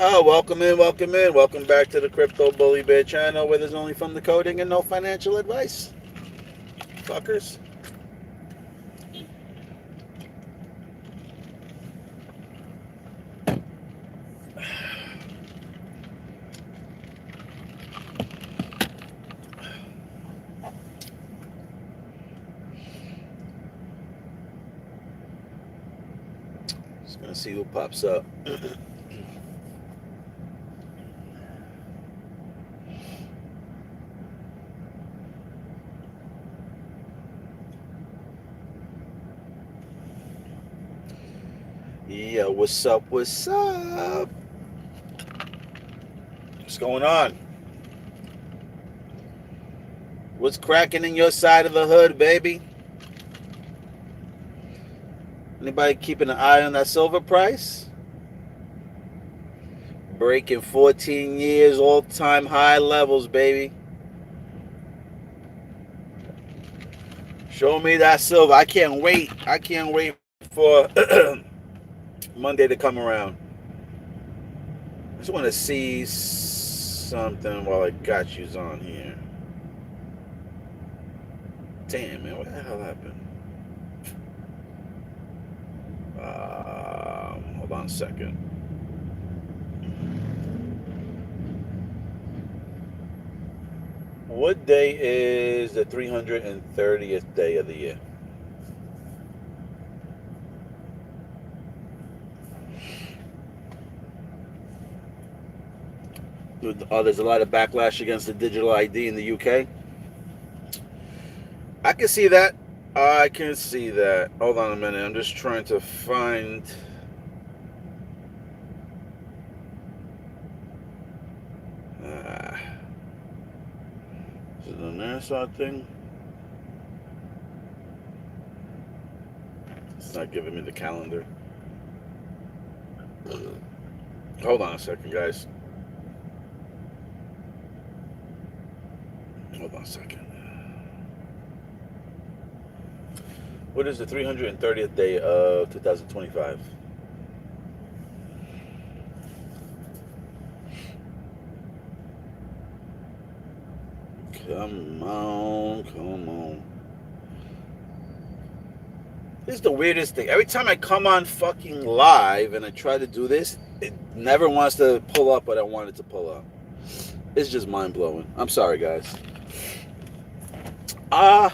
Oh, welcome in, welcome in. Welcome back to the Crypto Bully Bear channel where there's only fun decoding and no financial advice. Fuckers. Just gonna see who pops up. Yeah, what's up? What's up? What's going on? What's cracking in your side of the hood, baby? Anybody keeping an eye on that silver price? Breaking 14 years all-time high levels, baby. Show me that silver. I can't wait. I can't wait for Monday to come around. I just want to see something while I got you on here. Damn, man, what the hell happened? Hold on a second. What day is the 330th day of the year? Oh, there's a lot of backlash against the digital ID in the UK. I can see that. I can see that. Hold on a minute. I'm just trying to find. Is it the Nassau thing? It's not giving me the calendar. Hold on a second, guys. Hold on a second. What is the 330th day of 2025? Come on, come on. This is the weirdest thing. Every time I come on fucking live and I try to do this, it never wants to pull up what I want it to pull up. It's just mind-blowing. I'm sorry, guys. I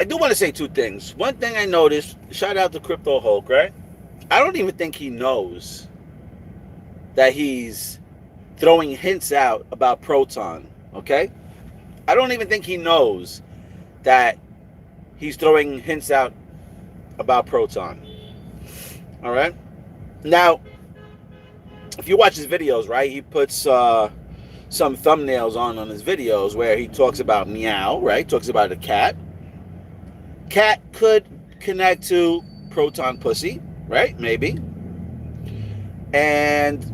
do want to say two things. One thing I noticed, shout out to Crypto Hulk, right? I don't even think he knows that he's throwing hints out about Proton, okay? I don't even think he knows that he's throwing hints out about Proton. All right? Now, if you watch his videos, right, he puts some thumbnails on his videos where he talks about meow, right? Talks about a cat. Cat could connect to Proton pussy, right? Maybe. And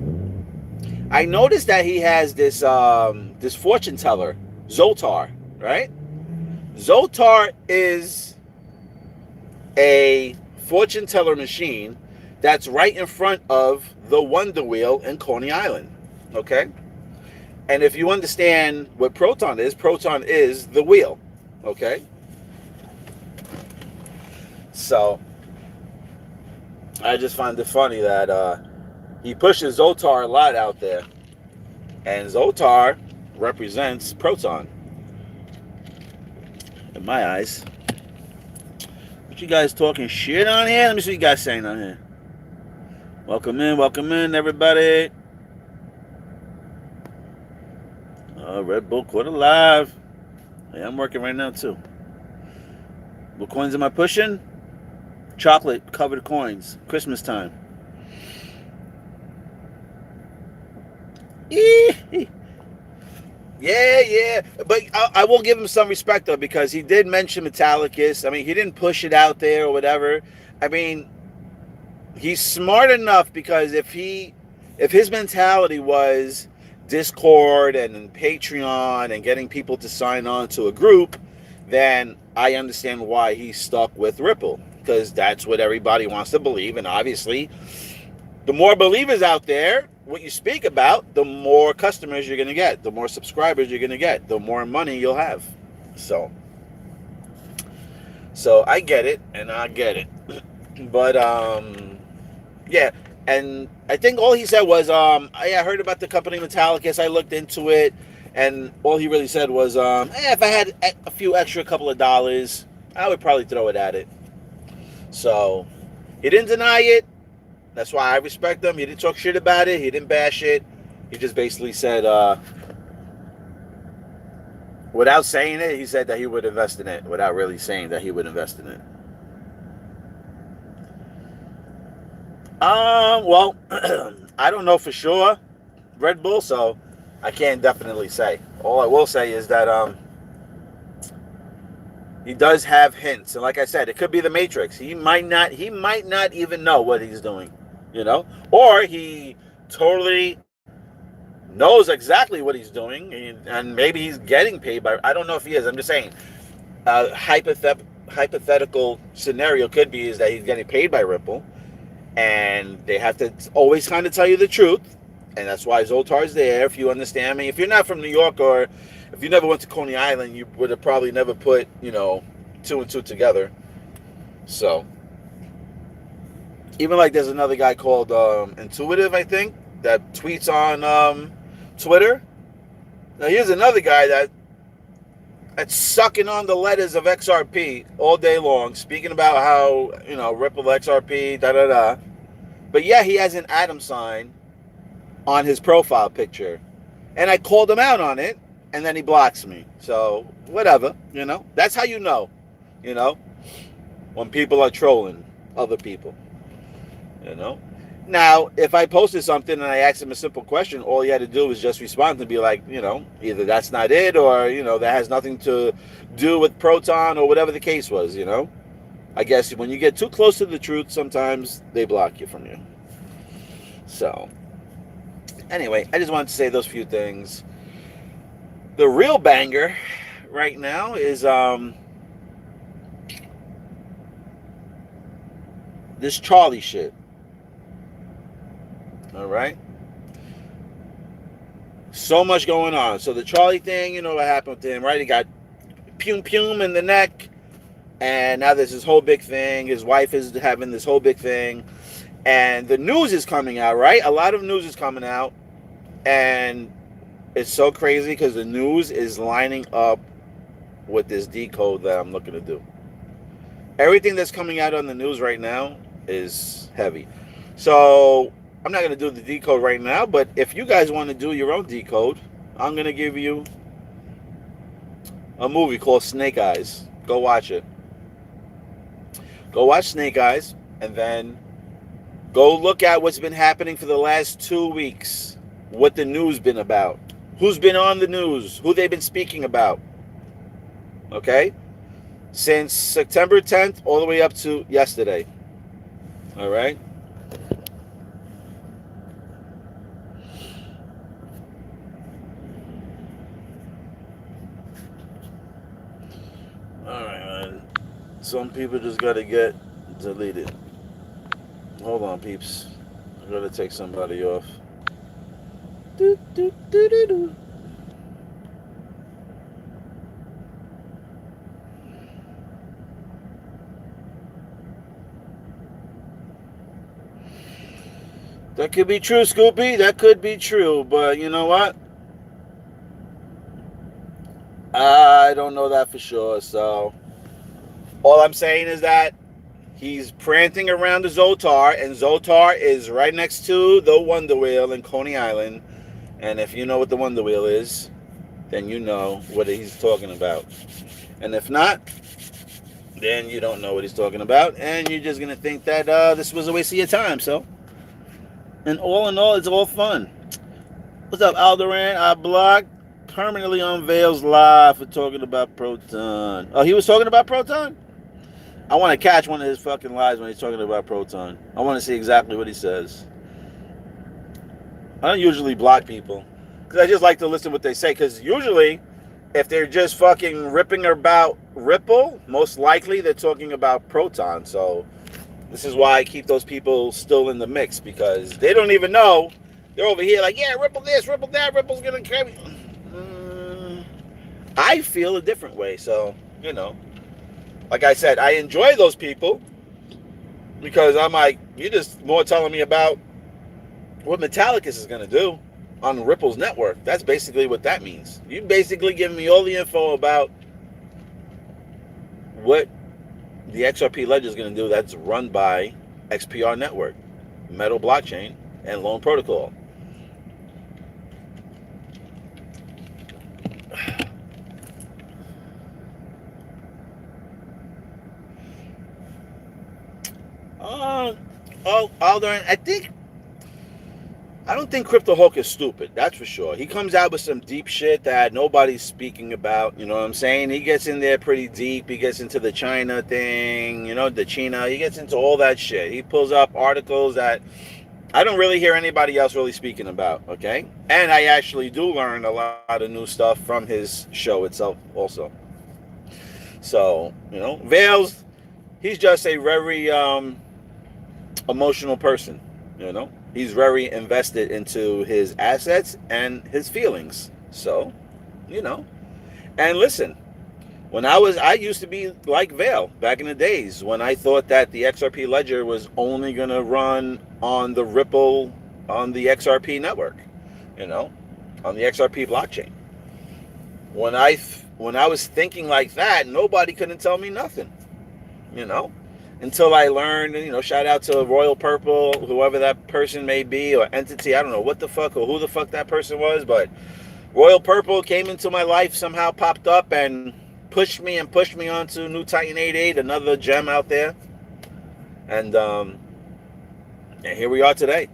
I noticed that he has this this fortune teller, Zotar, right? Zotar is a fortune teller machine that's right in front of the Wonder Wheel in Coney Island, okay? And if you understand what Proton is the wheel, okay? So I just find it funny that he pushes Zotar a lot out there, and Zotar represents Proton in my eyes. What you guys talking shit on here? Let me see what you guys saying on here. Welcome in, everybody. Red Bull Quarter Live. Hey, I'm working right now too. What coins am I pushing? Chocolate covered coins. Christmas time. Yeah. But I will give him some respect, though, because he did mention Metallicus. I mean, he didn't push it out there or whatever. I mean, he's smart enough, because if his mentality was Discord and Patreon and getting people to sign on to a group, then I understand why he's stuck with Ripple, because that's what everybody wants to believe. And obviously, the more believers out there, what you speak about, the more customers you're going to get, the more subscribers you're going to get, the more money you'll have. So I get it, and I get it. But yeah, and I think all he said was I heard about the company Metallicus. I looked into it, and all he really said was if I had a few extra couple of dollars, I would probably throw it at it. So he didn't deny it. That's why I respect him. He didn't talk shit about it. He didn't bash it. He just basically said, without saying it, he said that he would invest in it without really saying that he would invest in it. Well, I don't know for sure Red Bull, so I can't definitely say. All I will say is that he does have hints, and like I said, it could be the Matrix. He might not even know what he's doing, or he totally knows exactly what he's doing, and maybe he's getting paid by. I don't know if he is. I'm just saying. Hypothetical scenario could be is that he's getting paid by Ripple, and they have to always kind of tell you the truth, and that's why Zoltar's there. If you understand me, if you're not from New York, or if you never went to Coney Island, you would have probably never put 2 and 2 together. So even like there's another guy called Intuitive, I think, that tweets on Twitter. Now here's another guy that's sucking on the letters of XRP all day long, speaking about how Ripple XRP but yeah, he has an atom sign on his profile picture, and I called him out on it, and then he blocks me. So whatever, that's how when people are trolling other people. Now, if I posted something and I asked him a simple question, all he had to do was just respond and be like, either that's not it, or, that has nothing to do with Proton, or whatever the case was, I guess when you get too close to the truth, sometimes they block you from you. So, anyway, I just wanted to say those few things. The real banger right now is this Charlie shit. All right. So much going on. So the Charlie thing, what happened with him, right? He got pum in the neck, and now there's this whole big thing. His wife is having this whole big thing, and the news is coming out, right? A lot of news is coming out, and it's so crazy because the news is lining up with this decode that I'm looking to do. Everything that's coming out on the news right now is heavy. So I'm not going to do the decode right now, but if you guys want to do your own decode, I'm going to give you a movie called Snake Eyes. Go watch it. Go watch Snake Eyes, and then go look at what's been happening for the last 2 weeks. What the news been about. Who's been on the news. Who they've been speaking about. Okay? Since September 10th all the way up to yesterday. All right? Some people just gotta get deleted. Hold on, peeps. I gotta take somebody off. Do, do, do, do, do. That could be true, Scoopy. That could be true. But you know what? I don't know that for sure. So all I'm saying is that he's prancing around the Zoltar, and Zoltar is right next to the Wonder Wheel in Coney Island. And if you know what the Wonder Wheel is, then you know what he's talking about. And if not, then you don't know what he's talking about, and you're just going to think that this was a waste of your time. So, and all in all, it's all fun. What's up, Alderan? I blocked. Permanently unveils live for talking about Proton. Oh, he was talking about Proton? I want to catch one of his fucking lies when he's talking about Proton. I want to see exactly what he says. I don't usually block people, because I just like to listen to what they say, because usually if they're just fucking ripping about Ripple, most likely they're talking about Proton. So this is why I keep those people still in the mix, because they don't even know They're over here like, yeah, Ripple this, Ripple that, Ripple's gonna carry. I feel a different way. So, like I said, I enjoy those people because I'm like, you're just more telling me about what Metallicus is gonna do on Ripple's network. That's basically what that means. You basically giving me all the info about what the XRP ledger is going to do that's run by XPR network, Metal blockchain, and Loan Protocol. Alderin, I don't think Crypto Hulk is stupid. That's for sure. He comes out with some deep shit that nobody's speaking about. You know what I'm saying? He gets in there pretty deep. He gets into the China thing, the China. He gets into all that shit. He pulls up articles that I don't really hear anybody else really speaking about, okay? And I actually do learn a lot of new stuff from his show itself also. So, Vales, he's just a very emotional person, He's very invested into his assets and his feelings. So, And listen, I used to be like Vale back in the days when I thought that the XRP ledger was only going to run on the Ripple, on the XRP network, on the XRP blockchain. When I was thinking like that, nobody couldn't tell me nothing, until I learned, shout out to Royal Purple, whoever that person may be, or entity. I don't know what the fuck or who the fuck that person was, but Royal Purple came into my life, somehow popped up and pushed me onto New Titan 88, another gem out there. And here we are today.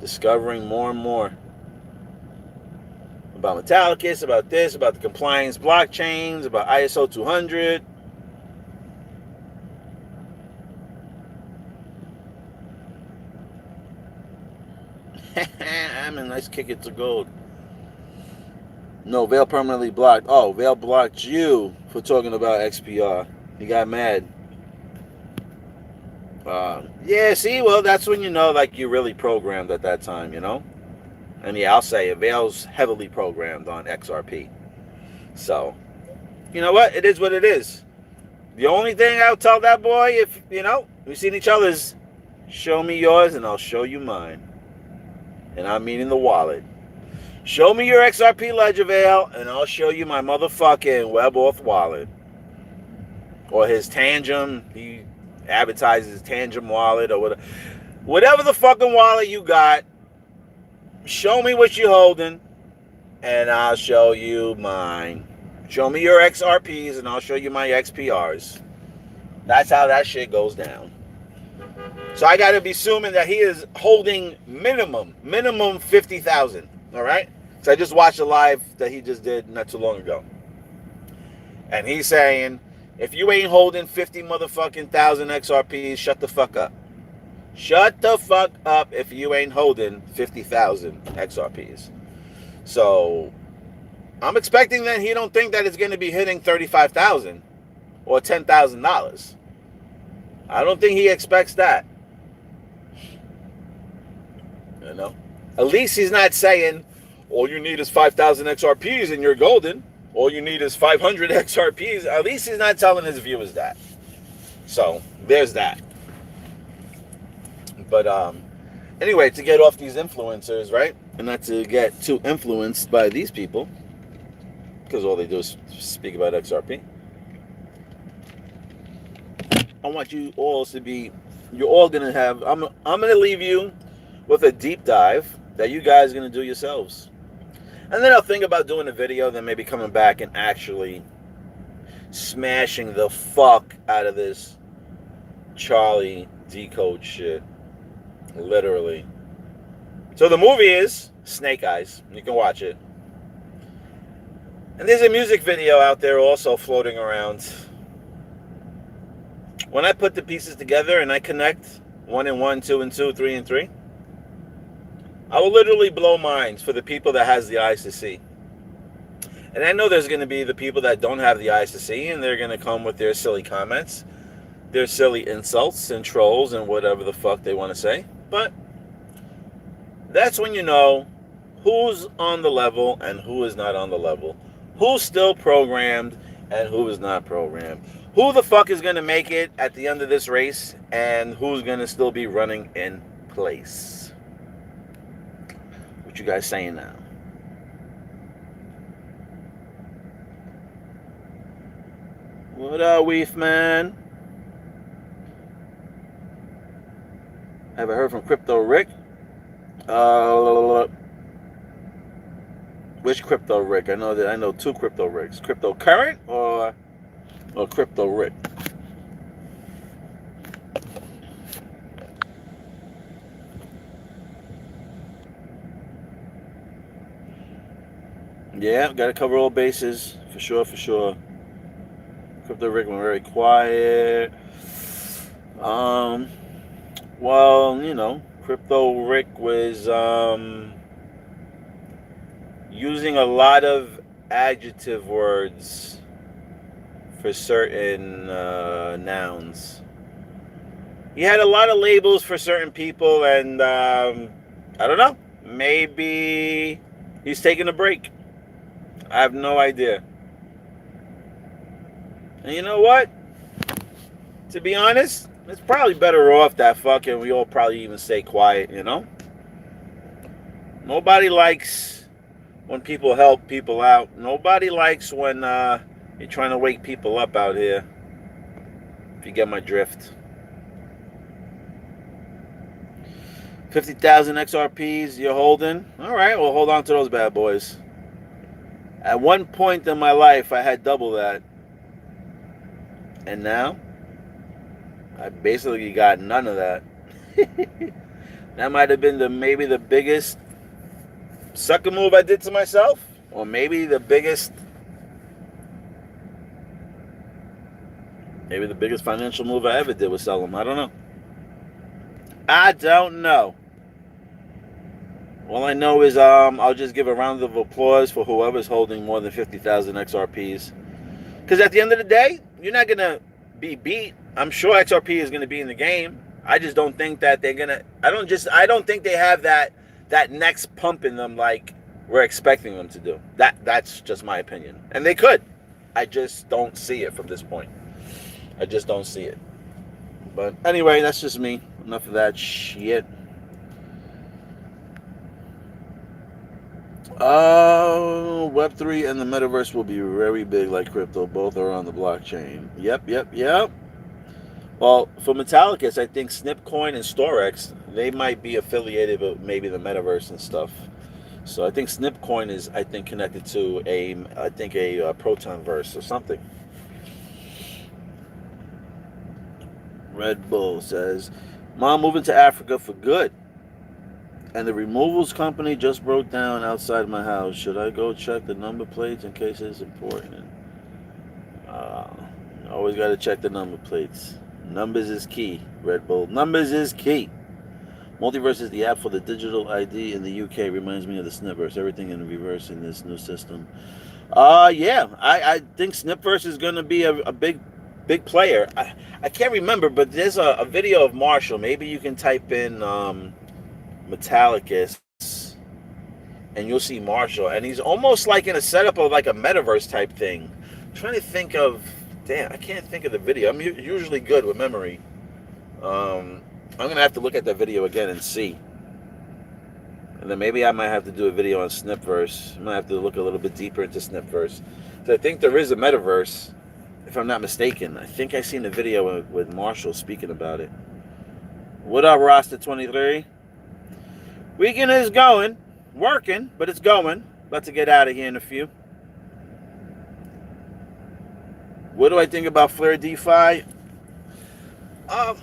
Discovering more and more about Metallicus, about this, about the compliance blockchains, about ISO 200. I'm a nice kick it to gold. No, Vale permanently blocked. Oh, Vale blocked you for talking about XPR. He got mad. Yeah, see, well, that's when you're really programmed at that time, And yeah, I'll say it. Vale's heavily programmed on XRP. So, you know what? It is what it is. The only thing I'll tell that boy, if, we've seen each other, is show me yours and I'll show you mine. And I mean in the wallet. Show me your XRP ledger, Vale, and I'll show you my motherfucking WebAuth wallet. Or his Tangem. He advertises Tangem wallet or whatever. Whatever the fucking wallet you got, show me what you're holding, and I'll show you mine. Show me your XRPs, and I'll show you my XPRs. That's how that shit goes down. So I got to be assuming that he is holding minimum 50,000. All right? So I just watched a live that he just did not too long ago. And he's saying, if you ain't holding 50 motherfucking thousand XRPs, shut the fuck up. Shut the fuck up if you ain't holding 50,000 XRPs. So I'm expecting that he don't think that it's going to be hitting 35,000 or $10,000. I don't think he expects that. At least he's not saying, all you need is 5,000 XRPs and you're golden. All you need is 500 XRPs. At least he's not telling his viewers that. So, there's that. But, anyway, to get off these influencers, right? And not to get too influenced by these people. Because all they do is speak about XRP. I want you all to be, you're all going to have, I'm going to leave you with a deep dive that you guys are going to do yourselves. And then I'll think about doing a video, then maybe coming back and actually smashing the fuck out of this Charlie Decode shit. Literally. So the movie is Snake Eyes. You can watch it. And there's a music video out there also floating around. When I put the pieces together and I connect 1 and 1, 2 and 2, 3 and 3, I will literally blow minds for the people that has the eyes to see. And I know there's going to be the people that don't have the eyes to see, and they're going to come with their silly comments, their silly insults and trolls and whatever the fuck they want to say. But That's when you know who's on the level and who is not on the level. Who's still programmed and who is not programmed. Who the fuck is going to make it at the end of this race and who's going to still be running in place. What you guys saying now? What up, Weef Man? Haven't heard from Crypto Rick. Which Crypto Rick? I know two Crypto Ricks. Crypto Current or Crypto Rick? Yeah, gotta cover all bases for sure. Crypto Rick went very quiet. Well, you know, Crypto Rick was using a lot of adjective words for certain nouns. He had a lot of labels for certain people, and I don't know. Maybe he's taking a break. I have no idea. And you know what? To be honest, it's probably better off that fucking we all probably even stay quiet, you know? Nobody likes when people help people out. Nobody likes when you're trying to wake people up out here. If you get my drift. 50,000 XRPs you're holding? Alright, well hold on to those bad boys. At one point in my life, I had double that. And now, I basically got none of that. That might have been maybe the biggest sucker move I did to myself. Or maybe the biggest financial move I ever did was sell them. I don't know. All I know is I'll just give a round of applause for whoever's holding more than 50,000 XRPs. Because at the end of the day, you're not going to be beat. I'm sure XRP is going to be in the game. I just don't think that they're going to... I don't think they have that next pump in them like we're expecting them to do. That's just my opinion. And they could. I just don't see it from this point. I just don't see it. But anyway, that's just me. Enough of that shit. Web3 and the metaverse will be very big like crypto. Both are on the blockchain. Yep. Well, for Metallicus, I think Snipcoin and Storex, they might be affiliated with maybe the metaverse and stuff. So I think Snipcoin is, connected to a Proton verse or something. Red Bull says, Mom moving to Africa for good. And the removals company just broke down outside my house. Should I go check the number plates in case it's important? Always got to check the number plates. Numbers is key, Red Bull. Numbers is key. Multiverse is the app for the digital ID in the UK. Reminds me of the Snipverse. Everything in reverse in this new system. Yeah. I think Snipverse is going to be a big player. I can't remember, but there's a video of Marshall. Maybe you can type in... Metallicus, and you'll see Marshall, and he's almost like in a setup of like a metaverse type thing. I'm trying to think of, I can't think of the video. I'm usually good with memory. I'm gonna have to look at that video again and see, and then maybe I might have to do a video on Snipverse. I might have to look a little bit deeper into Snipverse. So I think there is a metaverse, if I'm not mistaken. I think I seen a video with Marshall speaking about it. What up, Rasta 23? Weekend is going, working, but it's going. About to get out of here in a few. What do I think about Flare DeFi? I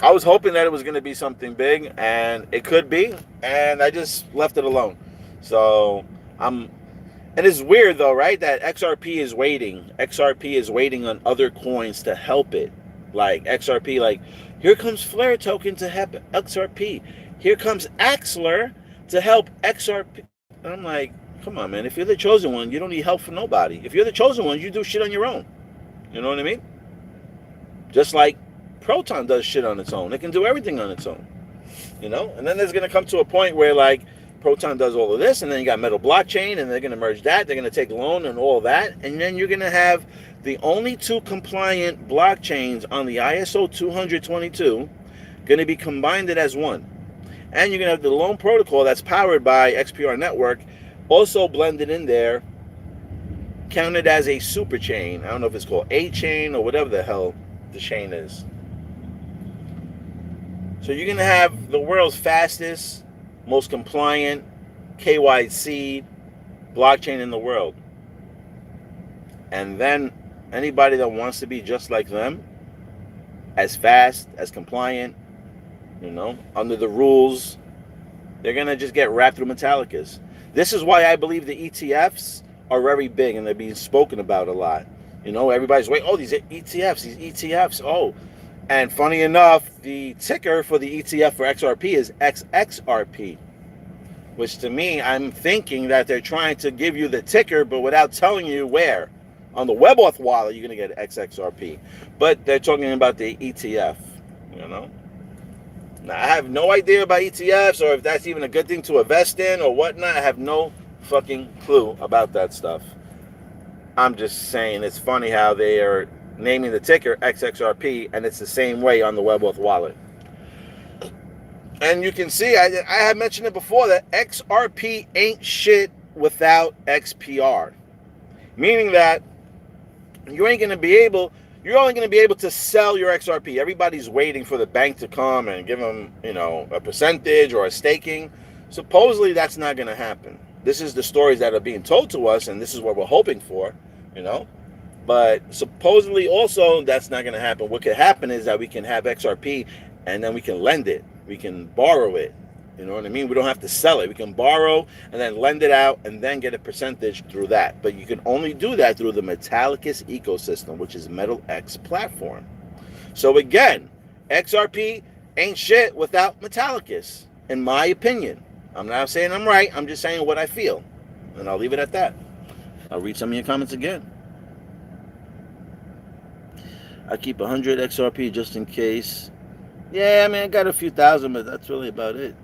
was hoping that it was going to be something big, and it could be, and I just left it alone. So and it's weird though, right? That XRP is waiting. XRP is waiting on other coins to help it. Like XRP, like here comes Flare token to help XRP. Here comes Axler to help XRP. And I'm like, come on, man. If you're the chosen one, you don't need help from nobody. If you're the chosen one, you do shit on your own. You know what I mean? Just like Proton does shit on its own. It can do everything on its own. you know. And then there's going to come to a point where like Proton does all of this, and then you got Metal Blockchain, and they're going to merge that. They're going to take loan and all that, and then you're going to have the only two compliant blockchains on the ISO 222 going to be combined as one. And you're going to have the loan protocol that's powered by XPR network also blended in there, counted as a super chain. I don't know if it's called A chain or whatever the hell the chain is. So you're going to have the world's fastest, most compliant KYC blockchain in the world. And then anybody that wants to be just like them, as fast, as compliant, you know, under the rules, they're going to just get wrapped through Metallicus. This is why I believe the ETFs are very big and they're being spoken about a lot. You know, everybody's waiting, oh, these ETFs, oh. And funny enough, the ticker for the ETF for XRP is XXRP, which to me, I'm thinking that they're trying to give you the ticker, but without telling you where. On the WebAuth wallet, you're going to get XXRP. But they're talking about the ETF, you know. Now, I have no idea about ETFs or if that's even a good thing to invest in or whatnot. I have no fucking clue about that stuff. I'm just saying it's funny how they are naming the ticker XXRP and it's the same way on the WebAuth wallet. And you can see, I have mentioned it before, that XRP ain't shit without XPR. Meaning that you ain't going to be able... You're only going to be able to sell your XRP. Everybody's waiting for the bank to come and give them, you know, a percentage or a staking. Supposedly, that's not going to happen. This is the stories that are being told to us, and this is what we're hoping for, you know. But supposedly, also, that's not going to happen. What could happen is that we can have XRP, and then we can lend it. We can borrow it. You know what I mean? We don't have to sell it. We can borrow and then lend it out and then get a percentage through that. But you can only do that through the Metallicus ecosystem, which is MetalX platform. So again, XRP ain't shit without Metallicus, in my opinion. I'm not saying I'm right. I'm just saying what I feel. And I'll leave it at that. I'll read some of your comments again. I keep 100 XRP just in case. Yeah, I mean, I got a few thousand, but that's really about it.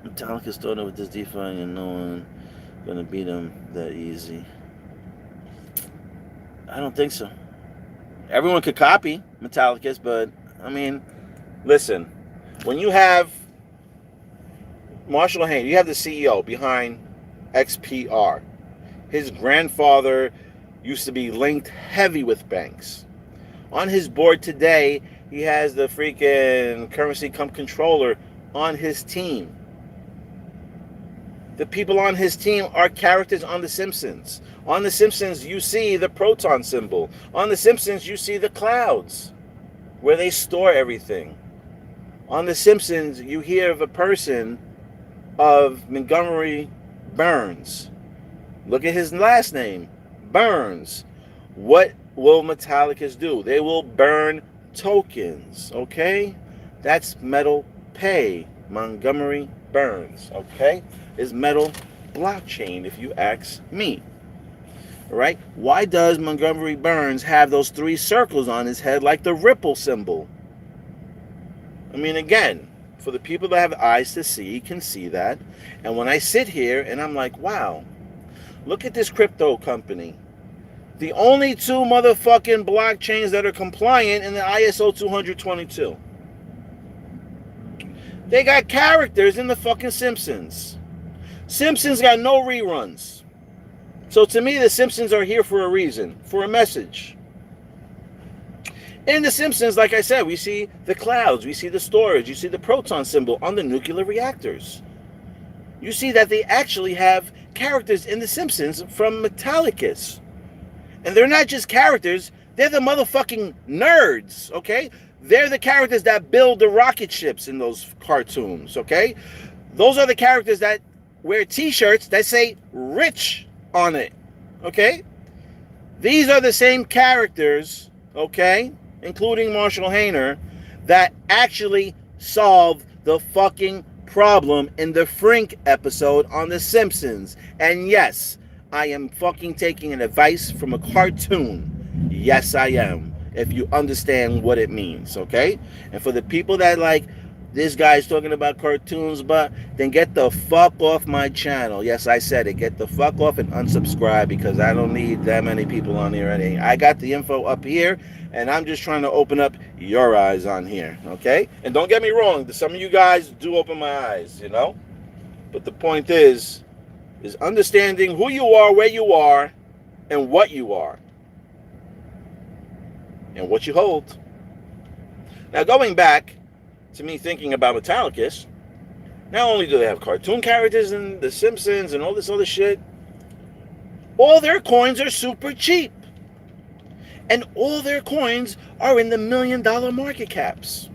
Metallicus started with this DeFi and no one gonna beat them that easy. I don't think so. Everyone could copy Metallicus, but I mean, listen, when you have Marshall Hayne, you have the CEO behind XPR. His grandfather used to be linked heavy with banks. On his board today, he has the freaking currency controller on his team. The people on his team are characters on The Simpsons. On The Simpsons, you see the proton symbol. On The Simpsons, you see the clouds where they store everything. On The Simpsons, you hear of a person of Montgomery Burns. Look at his last name, Burns. What will Metallicus do? They will burn tokens, okay? That's Metal Pay, Montgomery Burns, okay? Is Metal Blockchain, if you ask me. All right? Why does Montgomery Burns have those three circles on his head like the ripple symbol? I mean, again, for the people that have eyes to see, can see that. And when I sit here and I'm like, wow, look at this crypto company. The only two motherfucking blockchains that are compliant in the ISO 222. They got characters in the fucking Simpsons. Simpsons got no reruns. So to me, the Simpsons are here for a reason, for a message. In the Simpsons, like I said, we see the clouds, we see the storage, you see the proton symbol on the nuclear reactors. You see that they actually have characters in the Simpsons from Metallicus. And they're not just characters, they're the motherfucking nerds, okay? They're the characters that build the rocket ships in those cartoons, okay? Those are the characters that wear t-shirts that say rich on it, okay? These are the same characters, okay, including Marshall Hayner, that actually solved the fucking problem in the Frink episode on The Simpsons. And yes, I am fucking taking an advice from a cartoon. Yes, I am. If you understand what it means, okay? And for the people that like, this guy's talking about cartoons, but then get the fuck off my channel. Yes, I said it. Get the fuck off and unsubscribe because I don't need that many people on here. I got the info up here, and I'm just trying to open up your eyes on here, okay? And don't get me wrong, some of you guys do open my eyes, you know? But the point is understanding who you are, where you are, and what you are, and what you hold. Now, going back to me thinking about Metallicus, not only do they have cartoon characters in The Simpsons and all this other shit, all their coins are super cheap. And all their coins are in the $1 million market caps.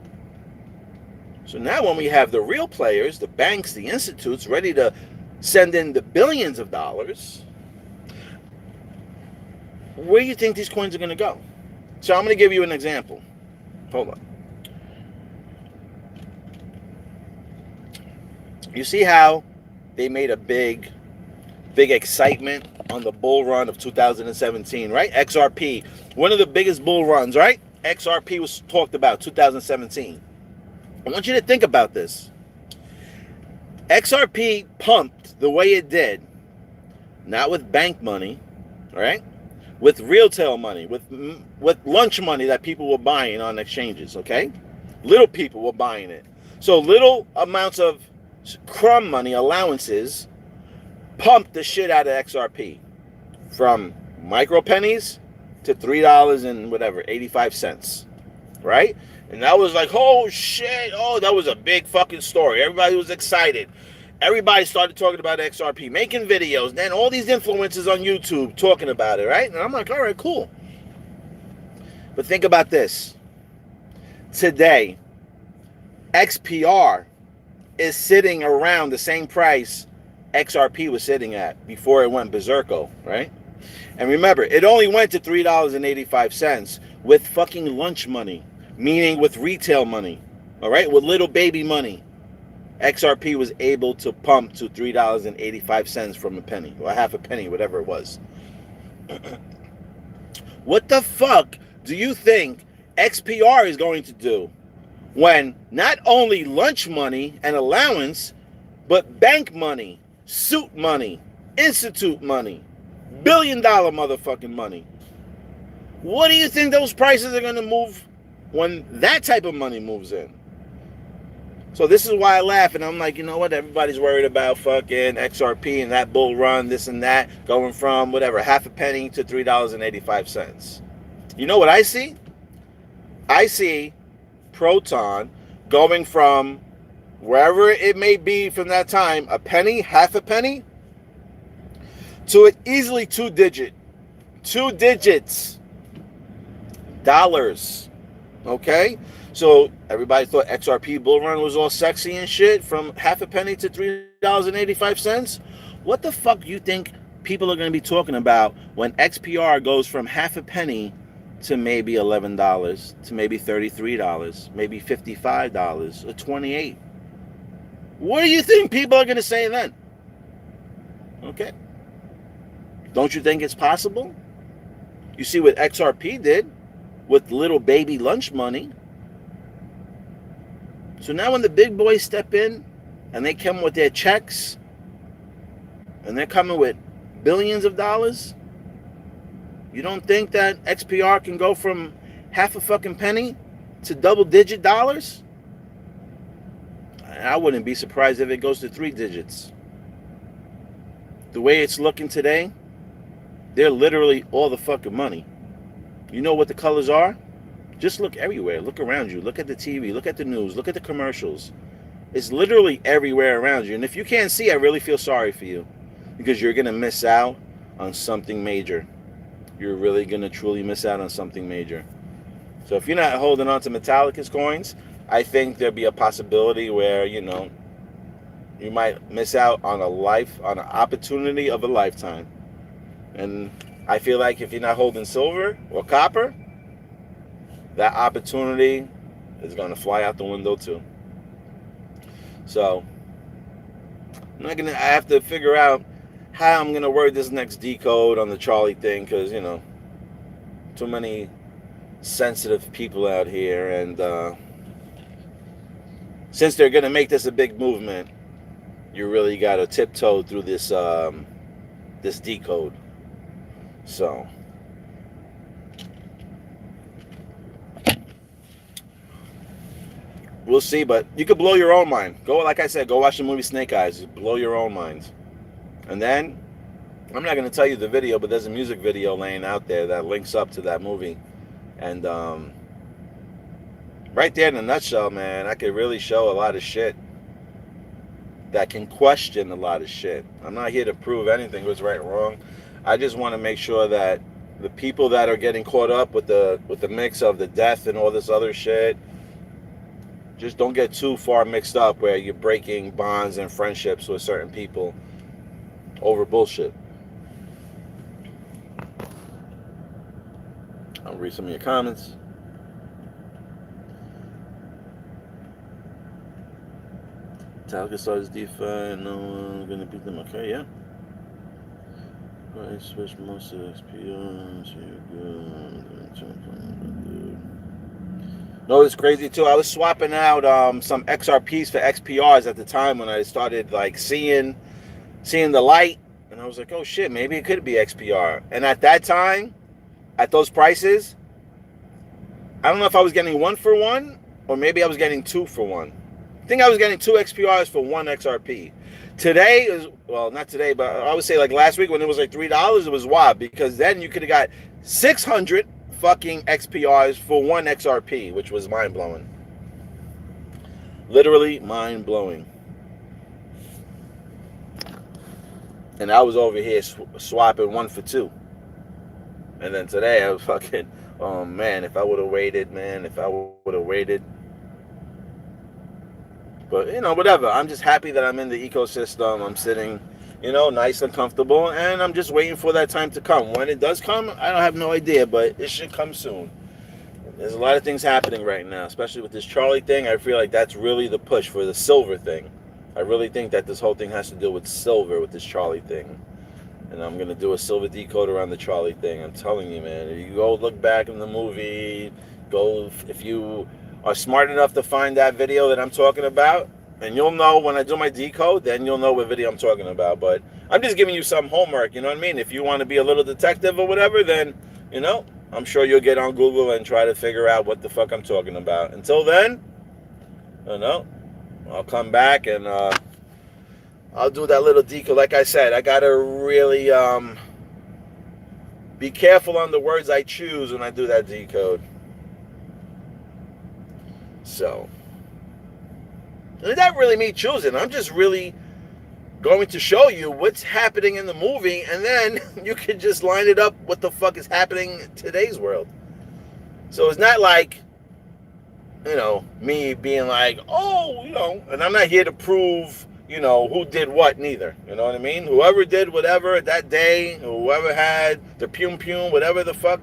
So now when we have the real players, the banks, the institutes, ready to send in the billions of dollars, where do you think these coins are going to go? So I'm going to give you an example. Hold on. You see how they made a big excitement on the bull run of 2017, right? XRP, one of the biggest bull runs, right? XRP was talked about 2017. I want you to think about this. XRP pumped the way it did, not with bank money, right? With retail money, with lunch money that people were buying on exchanges, okay? Little people were buying it. So little amounts of crumb money, allowances, pumped the shit out of XRP from micro pennies to $3 and whatever, 85 cents, right? And that was like, oh shit, oh, that was a big fucking story. Everybody was excited. Everybody started talking about XRP, making videos, then all these influencers on YouTube talking about it, right? And I'm like, all right, cool. But think about this. Today, XPR is sitting around the same price XRP was sitting at before it went berserko, right? And remember, it only went to $3.85 with fucking lunch money, meaning with retail money, all right? With little baby money. XRP was able to pump to $3.85 from a penny, or half a penny, whatever it was. What the fuck do you think XPR is going to do when not only lunch money and allowance, but bank money, suit money, institute money, $1 billion motherfucking money? What do you think those prices are going to move when that type of money moves in? So this is why I laugh, and I'm like, you know what? Everybody's worried about fucking XRP and that bull run, this and that, going from whatever, half a penny to $3.85. You know what I see? I see Proton going from wherever it may be from that time, a penny, half a penny, to an easily two digits, dollars. Okay? So everybody thought XRP bull run was all sexy and shit, from half a penny to $3.85. What the fuck do you think people are going to be talking about when XPR goes from half a penny to maybe $11, to maybe $33, maybe $55, or $28? What do you think people are going to say then? Okay. Don't you think it's possible? You see what XRP did with little baby lunch money. So now when the big boys step in and they come with their checks and they're coming with billions of dollars, you don't think that XPR can go from half a fucking penny to double-digit dollars? I wouldn't be surprised if it goes to 3 digits. The way it's looking today, they're literally all the fucking money. You know what the colors are? Just look everywhere. Look around you. Look at the TV. Look at the news. Look at the commercials. It's literally everywhere around you. And if you can't see, I really feel sorry for you, because you're going to miss out on something major. You're really going to truly miss out on something major. So if you're not holding on to Metallicus coins, I think there'd be a possibility where, you know, you might miss out on on an opportunity of a lifetime. And I feel like if you're not holding silver or copper, that opportunity is going to fly out the window too. So I have to figure out how I'm going to word this next decode on the Charlie thing, because, you know, too many sensitive people out here, and since they're gonna make this a big movement, you really gotta tiptoe through this decode. So we'll see, but you could blow your own mind. Go, like I said, go watch the movie Snake Eyes. Just blow your own minds. And then, I'm not going to tell you the video, but there's a music video laying out there that links up to that movie. And right there in a nutshell, man, I could really show a lot of shit that can question a lot of shit. I'm not here to prove anything was right or wrong. I just want to make sure that the people that are getting caught up with the mix of the death and all this other shit, just don't get too far mixed up where you're breaking bonds and friendships with certain people over bullshit. I'll read some of your comments. Metallicus starts DeFi, no one's gonna beat them. Okay, yeah. I switch most of XPOs. No, it's crazy too. I was swapping out some XRPs for XPRs at the time when I started like seeing the light, and I was like, oh shit, maybe it could be XPR. And at that time, at those prices, I don't know if I was getting 1 for 1 or maybe I was getting 2 for 1. I think I was getting 2 XPRs for 1 XRP. Today is, well, not today, but I would say like last week when it was like $3, it was wild, because then you could have got 600 fucking XPRs for 1 XRP, which was mind-blowing. Literally mind-blowing. And I was over here swapping 1 for 2. And then today I was fucking, oh man, if I would have waited, man, if I would have waited. But, you know, whatever. I'm just happy that I'm in the ecosystem. I'm sitting, you know, nice and comfortable. And I'm just waiting for that time to come. When it does come, I don't have no idea, but it should come soon. There's a lot of things happening right now, especially with this Charlie thing. I feel like that's really the push for the silver thing. I really think that this whole thing has to do with silver, with this Charlie thing. And I'm going to do a silver decoder on the Charlie thing. I'm telling you, man. If you go look back in the movie, go, if you are smart enough to find that video that I'm talking about, and you'll know when I do my decode, then you'll know what video I'm talking about. But I'm just giving you some homework, you know what I mean? If you want to be a little detective or whatever, then, you know, I'm sure you'll get on Google and try to figure out what the fuck I'm talking about. Until then, I know, I'll come back and I'll do that little decode. Like I said, I got to really be careful on the words I choose when I do that decode. So, it's not really me choosing. I'm just really going to show you what's happening in the movie, and then you can just line it up what the fuck is happening in today's world. So it's not like, you know, me being like, oh, you know, and I'm not here to prove, you know, who did what neither. You know what I mean? Whoever did whatever that day, whoever had the pum, whatever the fuck,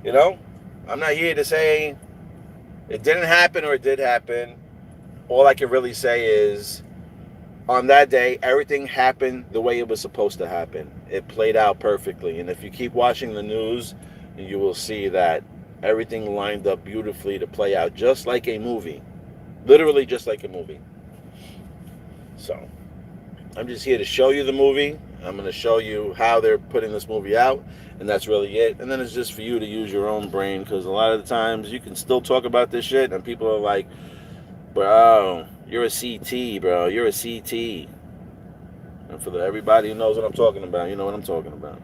you know, I'm not here to say it didn't happen or it did happen. All I can really say is, on that day, everything happened the way it was supposed to happen. It played out perfectly. And if you keep watching the news, you will see that everything lined up beautifully to play out just like a movie. Literally just like a movie. So, I'm just here to show you the movie. I'm going to show you how they're putting this movie out. And that's really it. And then it's just for you to use your own brain. Because a lot of the times, you can still talk about this shit. And people are like, bro, you're a CT, bro. You're a CT. And for everybody who knows what I'm talking about, you know what I'm talking about.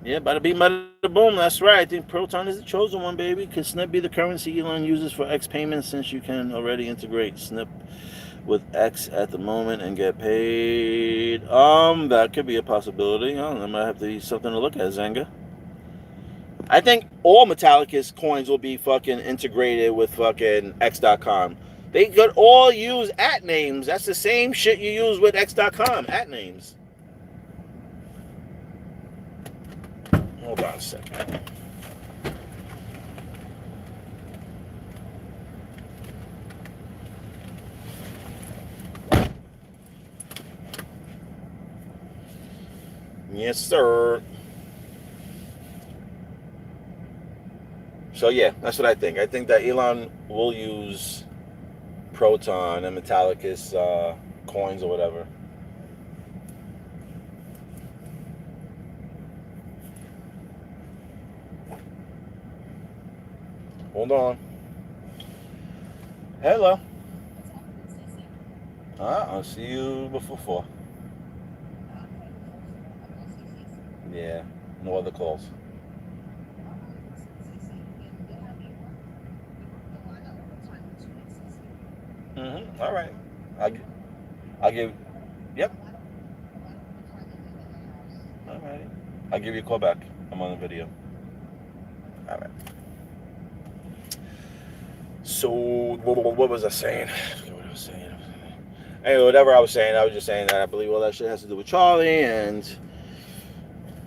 Yeah, bada bing, bada boom. That's right. I think Proton is the chosen one, baby. Can Snip be the currency Elon uses for X payments, since you can already integrate Snip with X at the moment and get paid? That could be a possibility. That might have to be something to look at, Zenga. I think all Metallicus coins will be fucking integrated with fucking X.com. They could all use at names. That's the same shit you use with X.com, at names. Hold on a second. Yes, sir. So yeah, that's what I think. I think that Elon will use Proton and Metallicus coins or whatever. Hold on. Hello. I'll see you before 4. Yeah, no other calls. All right. I, I'll give. Yep. All right. I'll give you a call back. I'm on the video. All right. So what was I saying? I forget what I was saying. Anyway, whatever I was saying, I was just saying that I believe all that shit has to do with Charlie, and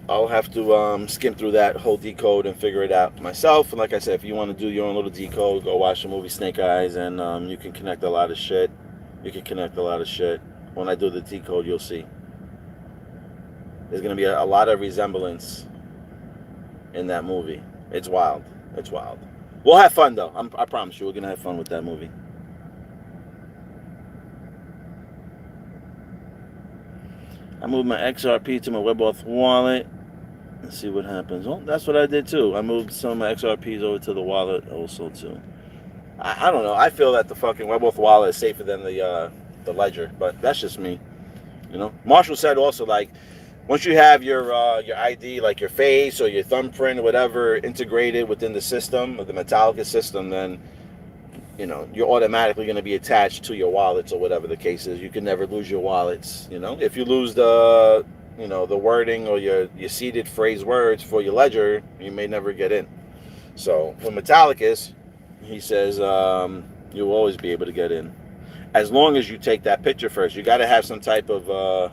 I'll have to skim through that whole decode and figure it out myself. And like I said, if you want to do your own little decode, go watch the movie Snake Eyes, and you can connect a lot of shit. You can connect a lot of shit. When I do the decode, you'll see. There's going to be a lot of resemblance in that movie. It's wild. It's wild. We'll have fun, though. I promise you, we're going to have fun with that movie. I moved my XRP to my WebAuth wallet. Let's see what happens. Well, that's what I did, too. I moved some of my XRPs over to the wallet also, too. I don't know. I feel that the fucking WebAuth wallet is safer than the ledger, but that's just me. You know, Marshall said also, like, once you have your ID, like your face or your thumbprint or whatever, integrated within the system, or the Metallicus system, then, you know, you're automatically going to be attached to your wallets or whatever the case is. You can never lose your wallets. You know, if you lose the, you know, the wording or your seeded phrase words for your ledger, you may never get in. So with Metallicus, he says you'll always be able to get in, as long as you take that picture first. You got to have some type of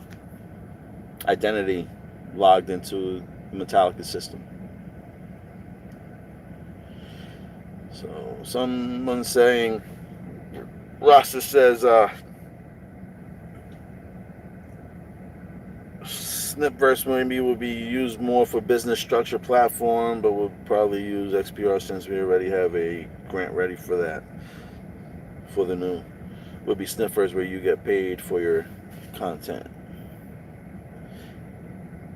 identity logged into the Metallicus system. So someone saying, Rasta says, Snipverse maybe will be used more for business structure platform, but we'll probably use XPR since we already have a grant ready for that. For the new, will be Snipverse where you get paid for your content.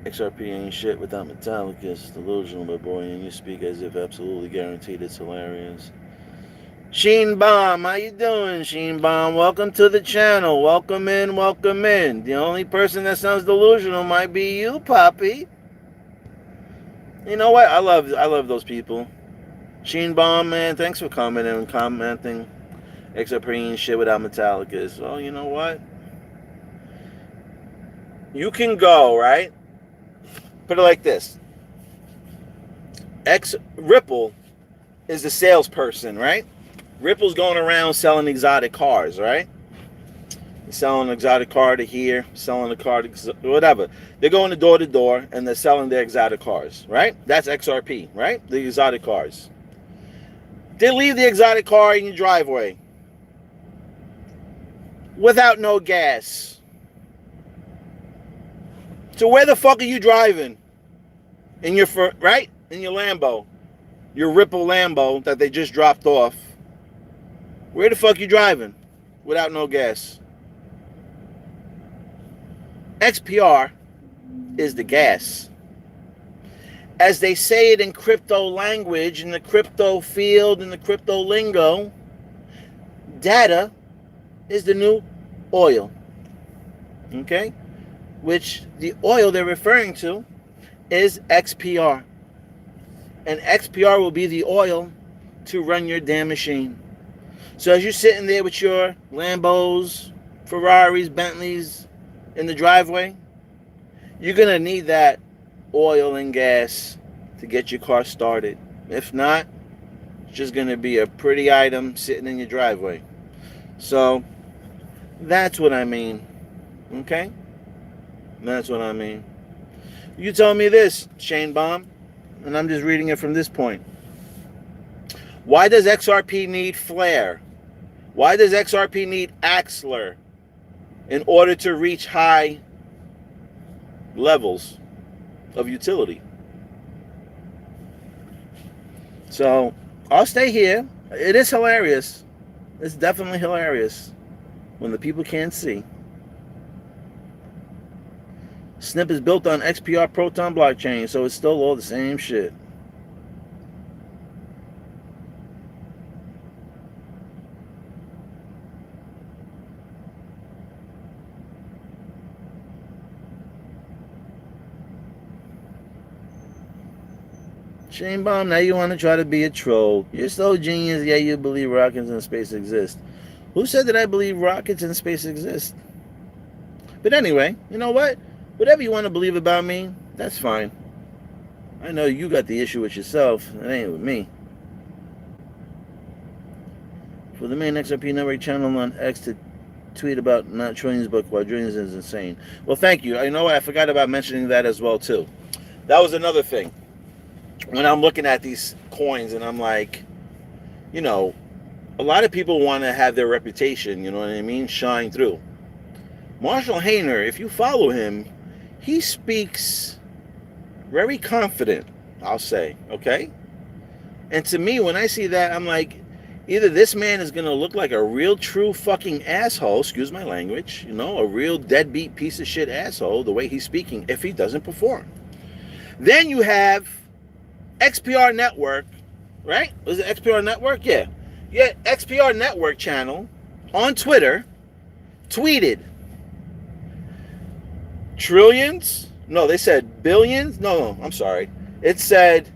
XRP ain't shit without Metallicus. Delusional, my boy, and you speak as if absolutely guaranteed. It's hilarious. Sheen Bomb, how you doing, Sheen Bomb? Welcome to the channel. Welcome in, welcome in. The only person that sounds delusional might be you, Poppy. You know what? I love those people. Sheen Bomb, man, thanks for coming and commenting. XRP ain't shit without Metallicus. Well, you know what? You can go, right? Put it like this. Ripple is the salesperson, right? Ripple's going around selling exotic cars, right? Selling an exotic car to here, selling a car to whatever. They're going to door and they're selling their exotic cars, right? That's XRP, right? The exotic cars. They leave the exotic car in your driveway without no gas. So where the fuck are you driving? In your right? In your Lambo. Your Ripple Lambo that they just dropped off. Where the fuck you driving? Without no gas. XPR is the gas. As they say it in crypto language, in the crypto field, in the crypto lingo, data is the new oil. Okay? Which the oil they're referring to is XPR. And XPR will be the oil to run your damn machine. So as you're sitting there with your Lambos, Ferraris, Bentleys in the driveway, you're going to need that oil and gas to get your car started. If not, it's just going to be a pretty item sitting in your driveway. So that's what I mean. Okay? That's what I mean. You tell me this, Shane Baum, and I'm just reading it from this point. Why does XRP need Flare? Why does XRP need in order to reach high levels? of utility. So I'll stay here. It is hilarious. It's definitely hilarious when the people can't see. SNP is built on XPR Proton blockchain, so it's still all the same shit. Shane Bomb, now you want to try to be a troll. You're so genius, yeah, you believe rockets in space exist. Who said that I believe rockets in space exist? But anyway, you know what? Whatever you want to believe about me, that's fine. I know you got the issue with yourself. It ain't with me. For the main XRP network channel on X to tweet about not Trillions but Quadrillions is insane. Well, thank you. You know what? I forgot about mentioning that as well, too. That was another thing. When I'm looking at these coins and I'm like, you know, a lot of people want to have their reputation, you know what I mean, shine through. Marshall Hayner, if you follow him, he speaks very confident, I'll say, okay? And to me, when I see that, I'm like, either this man is going to look like a real true fucking asshole, excuse my language, you know, a real deadbeat piece of shit asshole, the way he's speaking, if he doesn't perform. Then you have XPR Network, right? Was it XPR Network? Yeah. Yeah, XPR Network channel on Twitter tweeted trillions? No, they said billions? No, I'm sorry. It said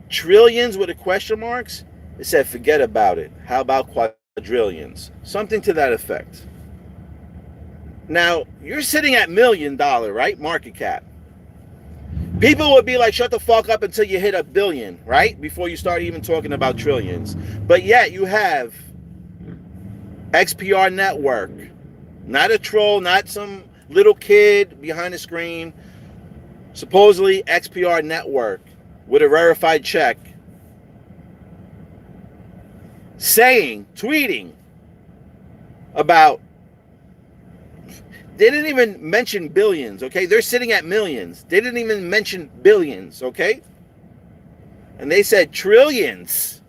trillions with a question marks. It said forget about it. How about quadrillions? Something to that effect. Now, you're sitting at $1 million, right? Market cap. People would be like, shut the fuck up until you hit $1 billion, right? Before you start even talking about trillions. But yet you have XPR Network. Not a troll, not some little kid behind the screen. Supposedly XPR Network with a verified check. Saying, tweeting about, they didn't even mention billions, okay? They're sitting at millions. They didn't even mention billions, okay? And they said trillions.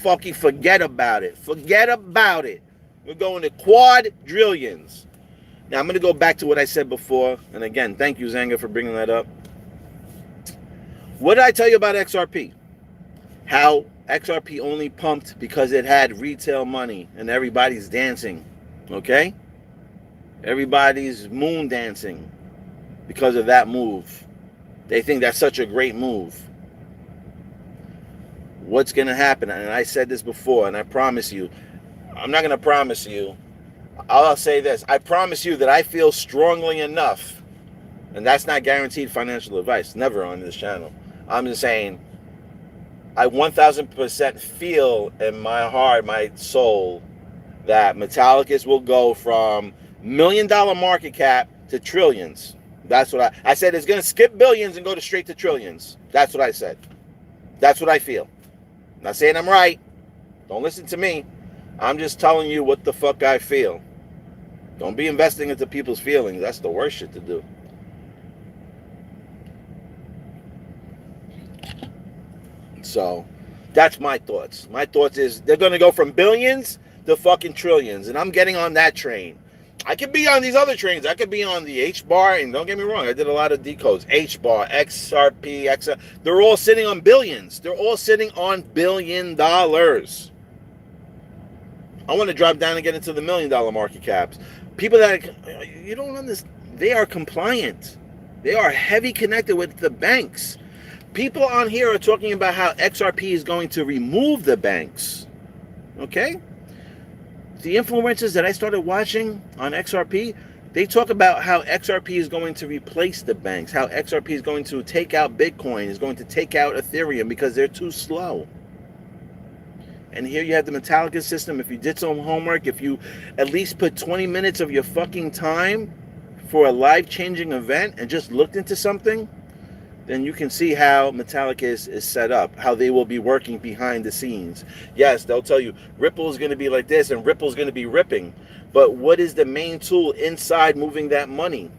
Fucking forget about it. Forget about it. We're going to quadrillions. Now, I'm going to go back to what I said before. And again, thank you, Zanga, for bringing that up. What did I tell you about XRP? How XRP only pumped because it had retail money and everybody's dancing, okay? Everybody's moon dancing because of that move. They think that's such a great move. What's going to happen? And I said this before, and I promise you, I'm not going to promise you. I'll say this. I promise you that I feel strongly enough, and that's not guaranteed financial advice, never on this channel. I'm just saying, I 1000% feel in my heart, my soul, that Metallicus will go from $1 million market cap to trillions. That's what I said. It's going to skip billions and go straight to trillions. That's what I said. That's what I feel. I'm not saying I'm right. Don't listen to me. I'm just telling you what the fuck I feel. Don't be investing into people's feelings. That's the worst shit to do. So that's my thoughts. My thoughts is they're going to go from billions to fucking trillions. And I'm getting on that train. I could be on these other trains. I could be on the H-bar. And don't get me wrong, I did a lot of decodes. H-bar, XRP, XR. They're all sitting on billions. They're all sitting on $1 billion. I want to drop down and get into the $1 million market caps. People that, you don't understand, they are compliant. They are heavy connected with the banks. People on here are talking about how XRP is going to remove the banks. Okay? The influencers that I started watching on XRP, they talk about how XRP is going to replace the banks, how XRP is going to take out Bitcoin, is going to take out Ethereum because they're too slow. And here you have the Metallicus system. If you did some homework, if you at least put 20 minutes of your fucking time for a life-changing event and just looked into something, then you can see how Metallicus is set up, how they will be working behind the scenes. Yes, they'll tell you Ripple is going to be like this and Ripple is going to be ripping. But what is the main tool inside moving that money?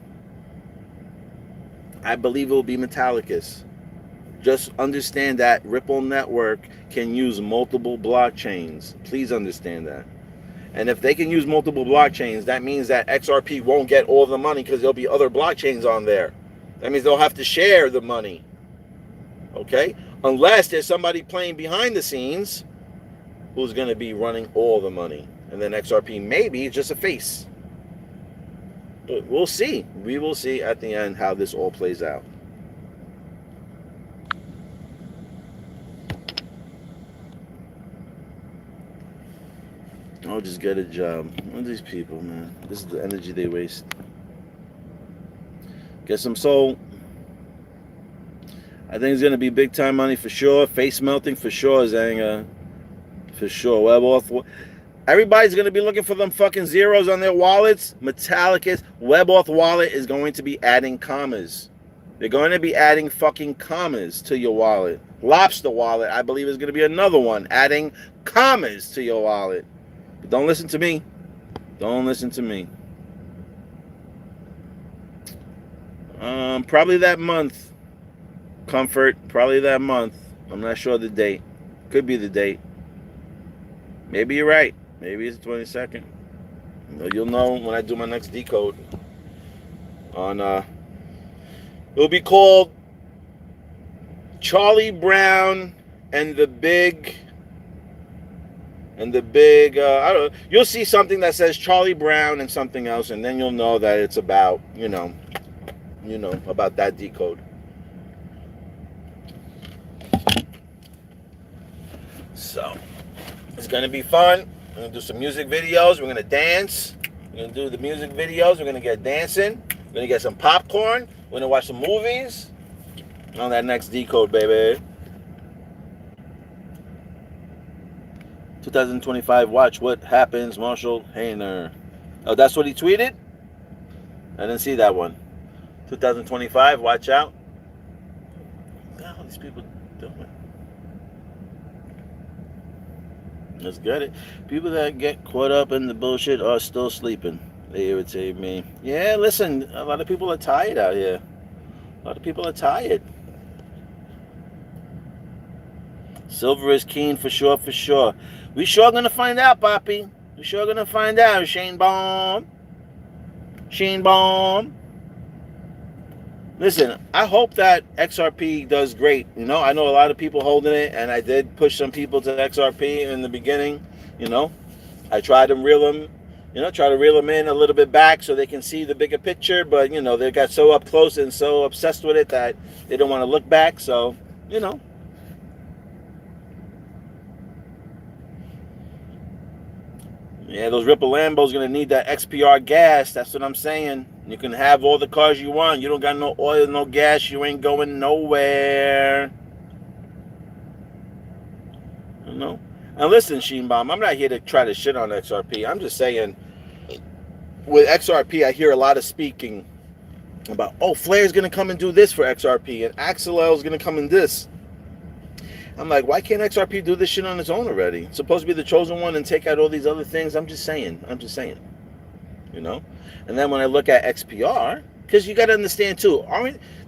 I believe it will be Metallicus. Just understand that Ripple Network can use multiple blockchains. Please understand that. And if they can use multiple blockchains, that means that XRP won't get all the money because there'll be other blockchains on there. That means they'll have to share the money. Okay? Unless there's somebody playing behind the scenes who's going to be running all the money. And then XRP maybe just a face. But we'll see. We will see at the end how this all plays out. I'll just get a job. What are these people, man? This is the energy they waste. Get some soul. I think it's going to be big time money for sure. Face melting for sure, Zanga. For sure. WebAuth. Everybody's going to be looking for them fucking zeros on their wallets. Metallicus. WebAuth wallet is going to be adding commas. They're going to be adding fucking commas to your wallet. Lobster wallet, I believe, is going to be another one. Adding commas to your wallet. But don't listen to me. Don't listen to me. Probably that month. Comfort. Probably that month. I'm not sure the date. Could be the date. Maybe you're right. Maybe it's the 22nd. You'll know when I do my next decode. It'll be called Charlie Brown and the Big. I don't know. You'll see something that says Charlie Brown and something else, and then you'll know that it's about, about that decode. So, it's going to be fun. We're going to do some music videos. We're going to dance. We're going to do the music videos. We're going to get dancing. We're going to get some popcorn. We're going to watch some movies. On that next decode, baby. 2025, watch what happens, Marshall Hayner. Oh, that's what he tweeted? I didn't see that one. 2025, watch out. What the hell are these people doing? Let's get it. People that get caught up in the bullshit are still sleeping. They irritate me. Yeah, listen, a lot of people are tired out here. A lot of people are tired. Silver is keen for sure, for sure. We sure gonna find out, Poppy. We sure gonna find out, Shane Baum. Shane Baum. Listen, I hope that XRP does great. I know a lot of people holding it, and I did push some people to XRP in the beginning. I tried to reel them, in a little bit back so they can see the bigger picture. But, they got so up close and so obsessed with it that they don't want to look back. So, Yeah, those Ripple Lambos going to need that XPR gas. That's what I'm saying. You can have all the cars you want. You don't got no oil, no gas. You ain't going nowhere. And listen, Sheenbaum, I'm not here to try to shit on XRP. I'm just saying, with XRP, I hear a lot of speaking about, Flair's going to come and do this for XRP, and Axelel's going to come and this. I'm like, why can't XRP do this shit on its own already? It's supposed to be the chosen one and take out all these other things. I'm just saying. And then when I look at XPR, because you got to understand too,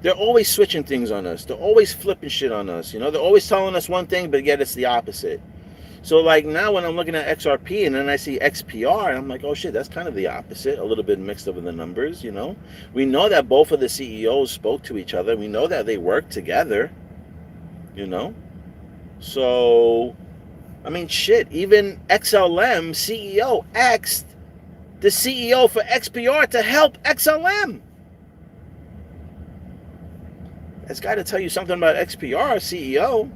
they're always switching things on us. They're always flipping shit on us. They're always telling us one thing, but yet it's the opposite. So like now when I'm looking at XRP and then I see XPR, and I'm like, oh shit, that's kind of the opposite. A little bit mixed up with the numbers, We know that both of the CEOs spoke to each other. We know that they work together, So, shit, even XLM CEO asked the CEO for XPR to help XLM. That's got to tell you something about XPR CEO.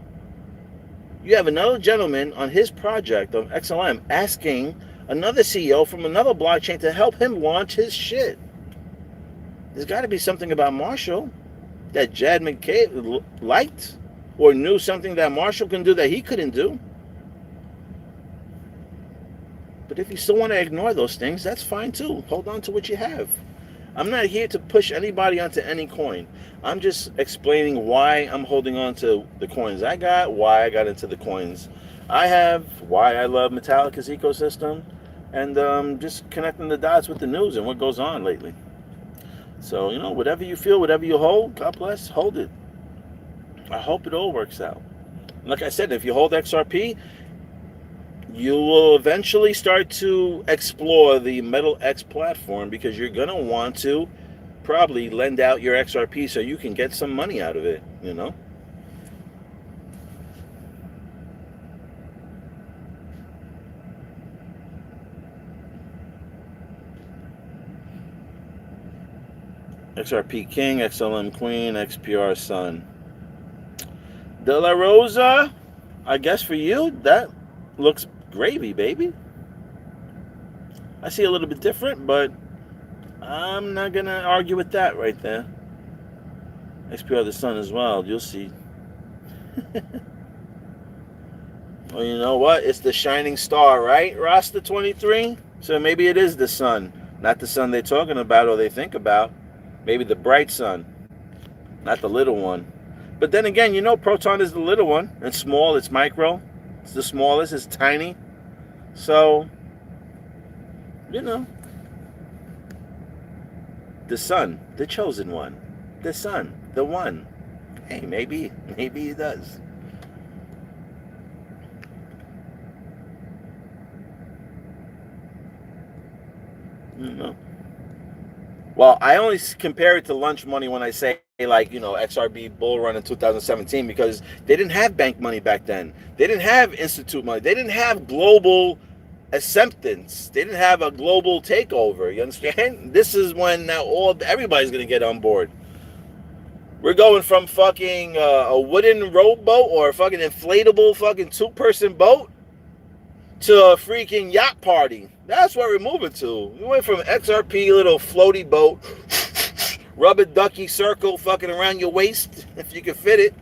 You have another gentleman on his project of XLM asking another CEO from another blockchain to help him launch his shit. There's got to be something about Marshall that Jad McKay liked. Or knew something that Marshall can do that he couldn't do. But if you still want to ignore those things, that's fine too. Hold on to what you have. I'm not here to push anybody onto any coin. I'm just explaining why I'm holding on to the coins I got, why I got into the coins I have, why I love Metallicus ecosystem, and just connecting the dots with the news and what goes on lately. So, whatever you feel, whatever you hold, God bless, hold it. I hope it all works out. Like I said, if you hold XRP, you will eventually start to explore the Metal X platform because you're going to want to probably lend out your XRP so you can get some money out of it. XRP King, XLM Queen, XPR Sun. De La Rosa, I guess for you, that looks gravy, baby. I see a little bit different, but I'm not going to argue with that right there. XPR the Sun as well, you'll see. Well, you know what? It's the shining star, right? Rasta 23? So maybe it is the sun. Not the sun they're talking about or they think about. Maybe the bright sun. Not the little one. But then again, Proton is the little one. It's small, it's micro. It's the smallest, it's tiny. So, the sun, the chosen one. The sun, the one. Hey, maybe he does. Well, I only compare it to lunch money when I say, XRB bull run in 2017 because they didn't have bank money back then. They didn't have institute money. They didn't have global acceptance. They didn't have a global takeover. You understand? This is when now everybody's going to get on board. We're going from fucking a wooden rowboat or a fucking inflatable fucking two-person boat to a freaking yacht party. That's what we're moving to. We went from XRP little floaty boat, rubber ducky circle fucking around your waist, if you can fit it,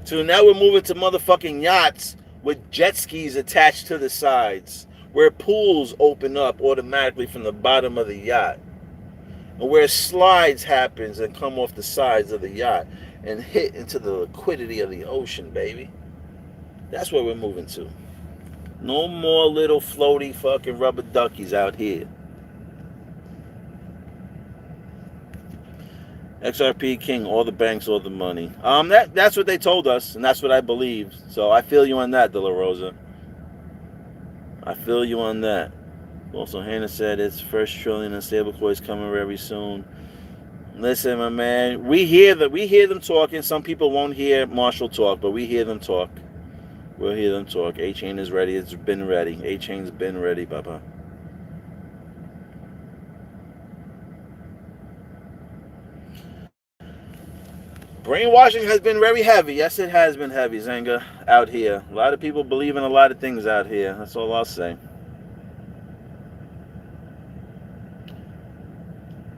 to now we're moving to motherfucking yachts with jet skis attached to the sides, where pools open up automatically from the bottom of the yacht, and where slides happens and come off the sides of the yacht and hit into the liquidity of the ocean, baby. That's what we're moving to. No more little floaty fucking rubber duckies out here. XRP King, all the banks, all the money. That's what they told us, and that's what I believe. So I feel you on that, De La Rosa. I feel you on that. Also, Hannah said it's first trillion in stablecoins coming very soon. Listen, my man, we hear them talking. Some people won't hear Marshall talk, but we hear them talk. We'll hear them talk. A-Chain is ready. It's been ready. A-Chain's been ready, Papa. Brainwashing has been very heavy. Yes, it has been heavy, Zenga, out here. A lot of people believe in a lot of things out here. That's all I'll say.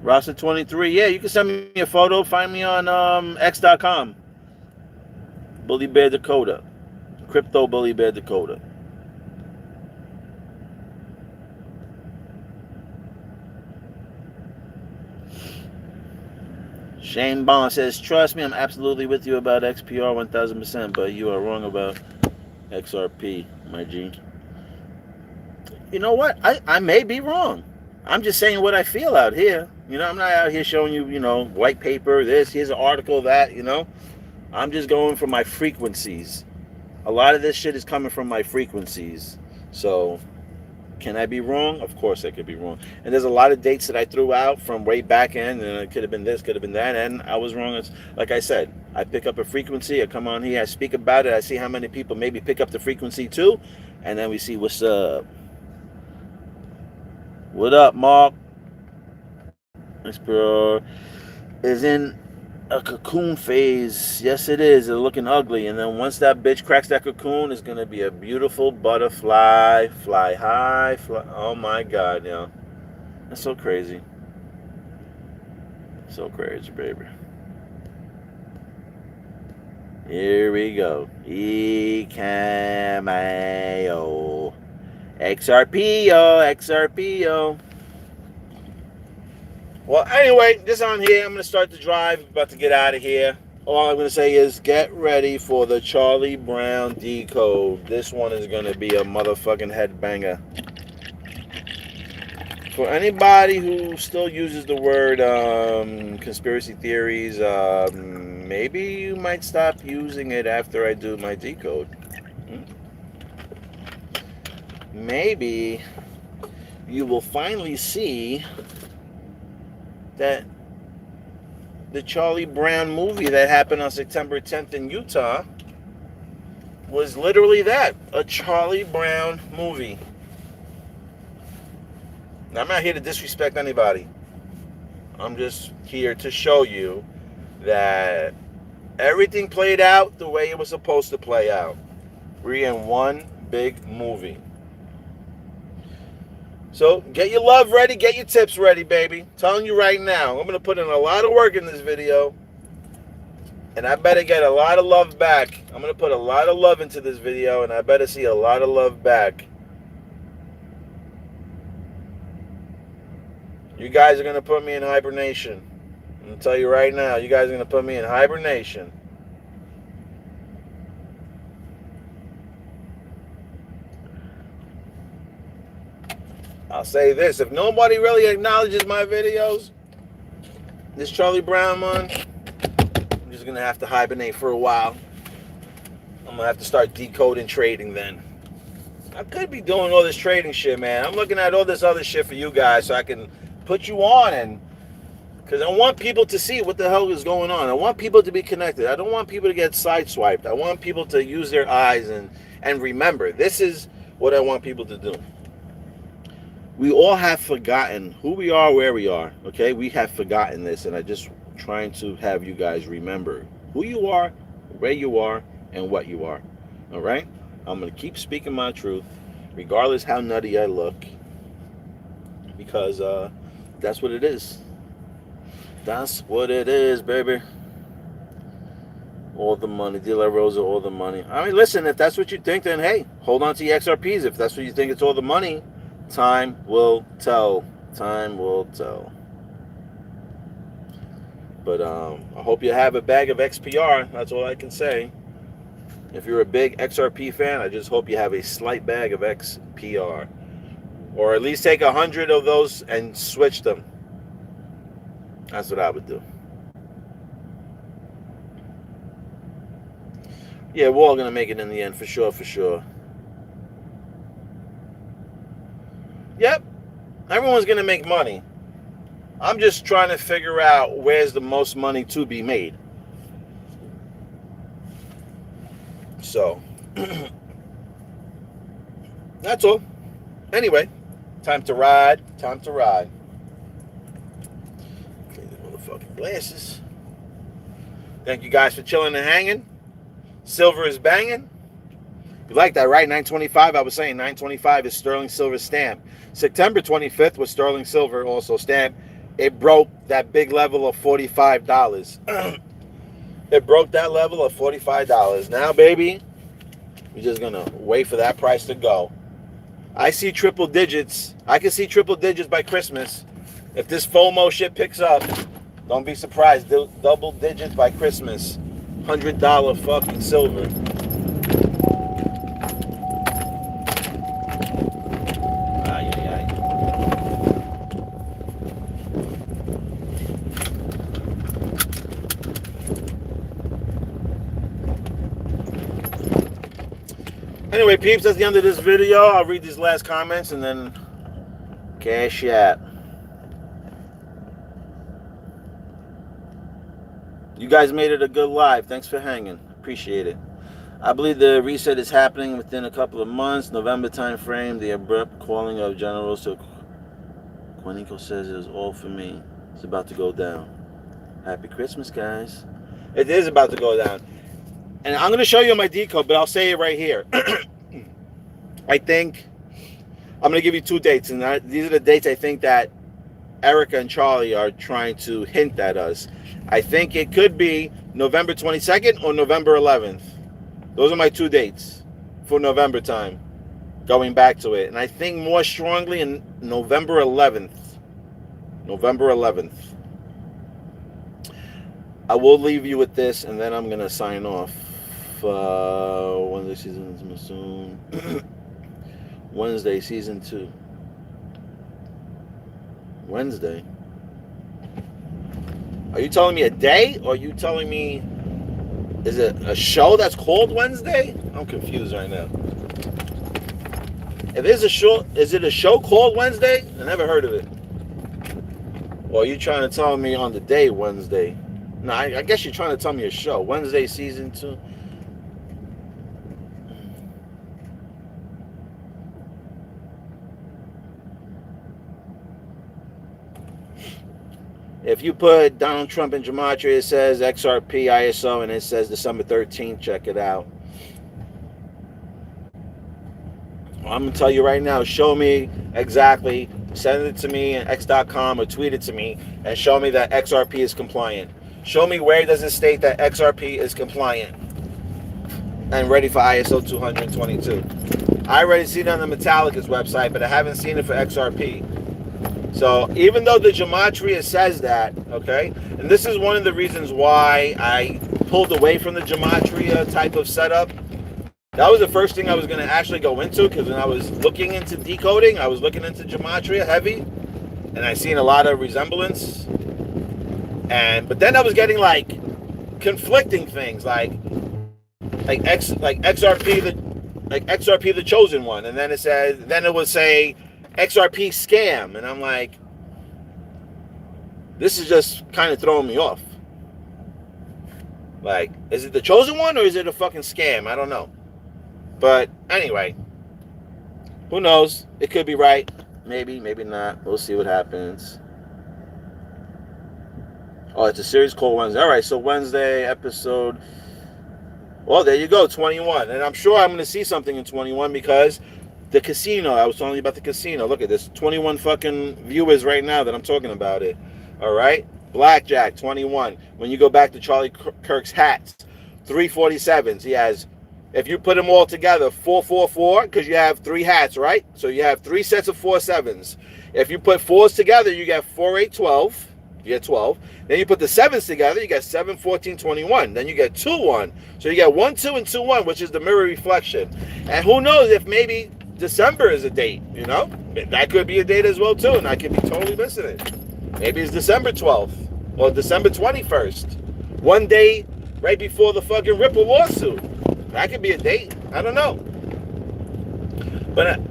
Rasta 23. Yeah, you can send me a photo. Find me on x.com. bullybear decoder. Crypto bullybear decoder. Shane Bond says, trust me, I'm absolutely with you about XPR 1000%, but you are wrong about XRP, my G. You know what? I may be wrong. I'm just saying what I feel out here. I'm not out here showing you, white paper, this, here's an article, that, I'm just going for my frequencies. A lot of this shit is coming from my frequencies. So, can I be wrong? Of course I could be wrong. And there's a lot of dates that I threw out from way back end, and it could have been this, could have been that, and I was wrong. It's, like I said, I pick up a frequency, I come on here, I speak about it, I see how many people maybe pick up the frequency too, and then we see what's up. What up, Mark? This girl is in a cocoon phase. Yes, it is. It's looking ugly. And then once that bitch cracks that cocoon, it's going to be a beautiful butterfly. Fly high. Fly. Oh, my God, That's so crazy. So crazy, baby. Here we go. E-Cameo. XRPO. XRPO. Well, anyway, just on here, I'm going to start the drive. About to get out of here. All I'm going to say is get ready for the Charlie Brown Decode. This one is going to be a motherfucking headbanger. for anybody who still uses the word conspiracy theories, maybe you might stop using it after I do my decode. Maybe you will finally see that the Charlie Brown movie that happened on September 10th in Utah was literally that, a Charlie Brown movie. Now, I'm not here to disrespect anybody. I'm just here to show you that everything played out the way it was supposed to play out. We're in one big movie. So get your love ready, get your tips ready, baby. I'm telling you right now, I'm going to put in a lot of work in this video. And I better get a lot of love back. I'm going to put a lot of love into this video, and I better see a lot of love back. You guys are going to put me in hibernation. I'm going to tell you right now, you guys are going to put me in hibernation. I'll say this, if nobody really acknowledges my videos, this Charlie Brown one, I'm just going to have to hibernate for a while. I'm going to have to start decoding trading then. I could be doing all this trading shit, man. I'm looking at all this other shit for you guys so I can put you on, and because I want people to see what the hell is going on. I want people to be connected. I don't want people to get sideswiped. I want people to use their eyes and remember. This is what I want people to do. We all have forgotten who we are, where we are, okay? We have forgotten this, and I just trying to have you guys remember who you are, where you are, and what you are, all right? I'm going to keep speaking my truth, regardless how nutty I look, because that's what it is. That's what it is, baby. All the money. Dealer Rosa, all the money. I mean, listen, if that's what you think, then hey, hold on to your XRPs. If that's what you think it's all the money, time will tell. Time will tell. But I hope you have a bag of XPR. That's all I can say. If you're a big XRP fan, I just hope you have a slight bag of XPR. Or at least take 100 of those and switch them. That's what I would do. Yeah, we're all going to make it in the end, for sure, for sure. Yep, everyone's going to make money. I'm just trying to figure out where's the most money to be made. So, that's all. Anyway, time to ride, time to ride. Okay, the motherfucking glasses. Thank you guys for chilling and hanging. Silver is banging. You like that, right? 925, I was saying 925 is sterling silver stamp. September 25th was sterling silver also stamp. It broke that big level of $45. It broke that level of $45. Now, baby, we're just going to wait for that price to go. I see triple digits. I can see triple digits by Christmas. If this FOMO shit picks up, don't be surprised. Double digits by Christmas. $100 fucking silver. Ay, ay, ay. Anyway, peeps, that's the end of this video. I'll read these last comments and then cash out. You guys made it a good live. Thanks for hanging. Appreciate it. I believe the reset is happening within a couple of months. November time frame. The abrupt calling of generals to Quanico says it is all for me. It's about to go down. Happy Christmas, guys. It is about to go down. And I'm going to show you my decode, but I'll say it right here. I think I'm going to give you two dates. And these are the dates I think that Erica and Charlie are trying to hint at us. I think it could be November 22nd or November 11th. Those are my two dates for November time, going back to it. And I think more strongly in November 11th. November 11th. I will leave you with this, and then I'm going to sign off. Wednesday season soon. Wednesday season 2. Wednesday. Are you telling me a day, or are you telling me, is it a show that's called Wednesday? I'm confused right now. If it's a show, is it a show called Wednesday? I never heard of it. Or are you trying to tell me on the day Wednesday? No, I guess you're trying to tell me a show. Wednesday season 2. If you put Donald Trump in gematria, it says XRP ISO, and it says December 13th. Check it out. I'm going to tell you right now, show me exactly, send it to me at x.com or tweet it to me and show me that XRP is compliant. Show me where does it state that XRP is compliant and ready for ISO 222. I already seen it on the Metallicus website, but I haven't seen it for XRP. So even though the gematria says that, okay, and this is one of the reasons why I pulled away from the gematria type of setup. That was the first thing I was going to actually go into, because when I was looking into decoding, I was looking into gematria heavy, and I seen a lot of resemblance. But then I was getting like conflicting things, like XRP the chosen one, and then it would say XRP scam, and I'm like, this is just kind of throwing me off. Like, is it the chosen one or is it a fucking scam? I don't know. But anyway, who knows? It could be right. Maybe, maybe not. We'll see what happens. Oh, it's a series called Wednesday. All right, so Wednesday episode. Well, there you go, 21. And I'm sure I'm going to see something in 21 because the casino, I was telling you about the casino. Look at this, 21 fucking viewers right now that I'm talking about it. All right? Blackjack, 21. When you go back to Charlie Kirk's hats, 347s. He has, if you put them all together, 444, because you have 3 hats, right? So you have 3 sets of 4 sevens. If you put 4s together, you get 4, 8, 12. You get 12. Then you put the 7s together, you get 7, 14, 21. Then you get 2, 1. So you get 1, 2, and 2, 1, which is the mirror reflection. And who knows if maybe December is a date, you know? That could be a date as well, too, and I could be totally missing it. Maybe it's December 12th or December 21st. One day right before the fucking Ripple lawsuit. That could be a date. I don't know. But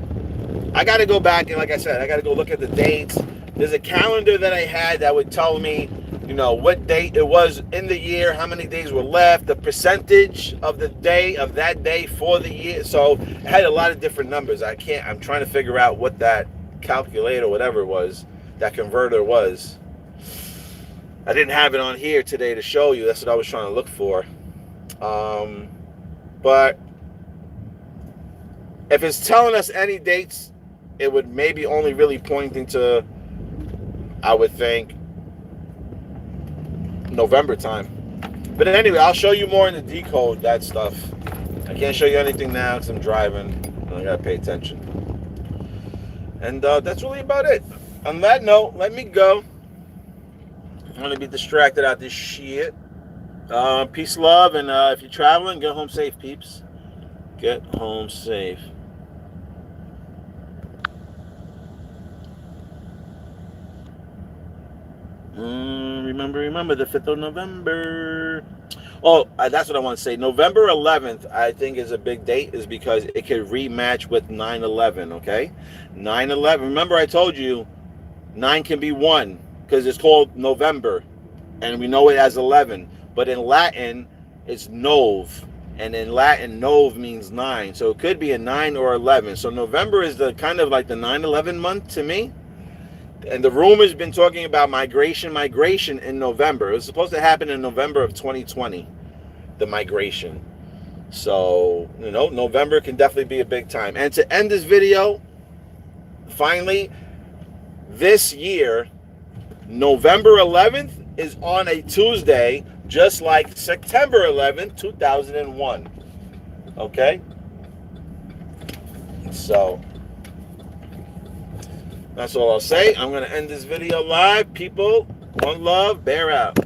I got to go back, and like I said, I got to go look at the dates. There's a calendar that I had that would tell me, you know, what date it was in the year, how many days were left, the percentage of the day of that day for the year. So it had a lot of different numbers. I'm trying to figure out what that calculator, whatever it was, that converter was. I didn't have it on here today to show you. That's what I was trying to look for. But if it's telling us any dates, it would maybe only really pointing to, I would think, November time. But anyway, I'll show you more in the Decode, that stuff. I can't show you anything now because I'm driving and I gotta pay attention. And that's really about it. On that note, let me go. I'm gonna be distracted out this shit. Peace, love, and if you're traveling, get home safe, peeps. Get home safe. Remember the 5th of November. Oh, that's what I want to say. November 11th, I think, is a big date, is because it could rematch with 9/11, okay? 9/11. Remember I told you 9 can be 1 because it's called November, and we know it as 11. But in Latin, it's Nov, and in Latin, Nov means 9. So it could be a 9 or 11. So November is the kind of like the 9/11 month to me. And the rumor's been talking about migration in November. It was supposed to happen in November of 2020, the migration. So, you know, November can definitely be a big time. And to end this video, finally, this year, November 11th is on a Tuesday, just like September 11th, 2001. Okay? So that's all I'll say. I'm going to end this video live. People, one love, bear out.